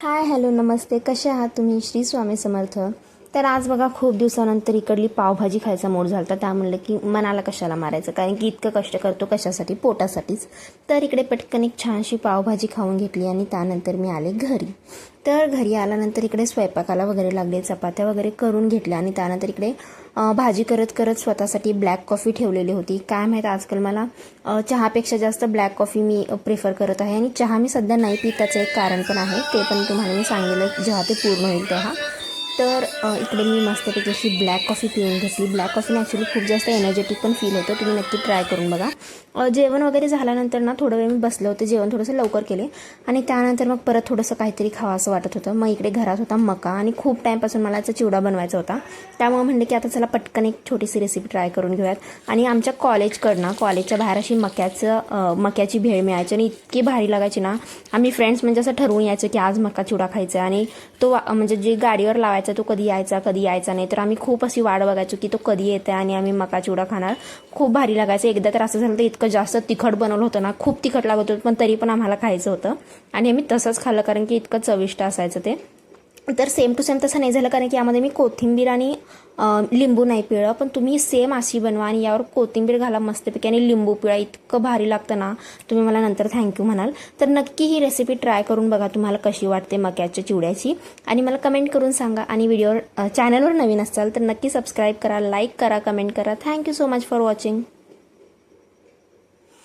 Hi hello नमस्ते, कसे आहात तुम्ही? श्री स्वामी समर्थ. तर आज बघा खूप दिवसानंतर इकडली पावभाजी खायचा मूड झाला होता. त्या म्हणलं की मनाला कशाला मारायचं, कारण की इतकं कष्ट करतो कशासाठी, पोटासाठीच. तर इकडे पटकन एक छानशी पावभाजी खाऊन घेतली आणि त्यानंतर मी आले घरी. तर घरी आल्यानंतर इकडे स्वयंपाकाला वगैरे लागले, चपात्या वगैरे करून घेतल्या आणि त्यानंतर इकडे भाजी करत करत स्वतःसाठी ब्लॅक कॉफी ठेवलेली होती. काय माहीत आजकाल मला चहापेक्षा जास्त ब्लॅक कॉफी मी प्रेफर करत आहे आणि चहा मी सध्या नाही पित, त्याचं एक कारण पण आहे, ते पण तुम्हाला मी सांगेल जेव्हा ते पूर्ण होईल तेव्हा. तर इकडे मी मस्तपैकी अशी ब्लॅक कॉफी पिऊन घेतली. ब्लॅक कॉफीने ॲक्च्युली खूप जास्त एनर्जेटिक पण फील होतं, तुम्ही नक्की ट्राय करून बघा. जेवण वगैरे झाल्यानंतर ना थोडं वेळ मी बसले होते, जेवण थोडंसं लवकर केले आणि त्यानंतर मग परत थोडंसं काहीतरी खावं असं वाटत होतं. मग इकडे घरात होता मका आणि खूप टाईमपासून मला याचा चिवडा बनवायचा होता. त्यामुळे म्हणले की आता चला पटकन एक छोटीशी रेसिपी ट्राय करून घेऊयात. आणि आमच्या कॉलेजच्या बाहेर अशी मक्याची भेळ मिळायची आणि इतकी भारी लागायची ना. आम्ही फ्रेंड्स म्हणजे असं ठरवून यायचं की आज मका चिवडा खायचा आणि तो म्हणजे जे गाडीवर लावायचा तो कधी यायचा नाही. तर आम्ही खूप अशी वाट बघायचो की तो कधी येते आणि आम्ही मका चिवडा खाणार. खूप भारी लागायचं. एकदा तर असं झालं तर इतकं जास्त तिखट बनवलं होतं ना, खूप तिखट लागत होतं, पण तरी पण आम्हाला खायचं होतं आणि आम्ही तसंच खाल्लं कारण की इतकं चविष्ट असायचं ते. तर सेम टू सेम तसं नाही झालं, कारण की यामध्ये मी कोथिंबीर आणि लिंबू नाही पिळलं, पण तुम्ही सेम अशी बनवा आणि यावर कोथिंबीर घाला मस्तपैकी आणि लिंबू पिळा, इतकं भारी लागतं ना. तुम्ही मला नंतर थँक्यू म्हणाल. तर नक्की ही रेसिपी ट्राय करून बघा, तुम्हाला कशी वाटते मक्याच्या चिवड्याची, आणि मला कमेंट करून सांगा. आणि चॅनलवर नवीन असाल तर नक्की सबस्क्राईब करा, लाईक करा, कमेंट करा. Thank you so much for watching.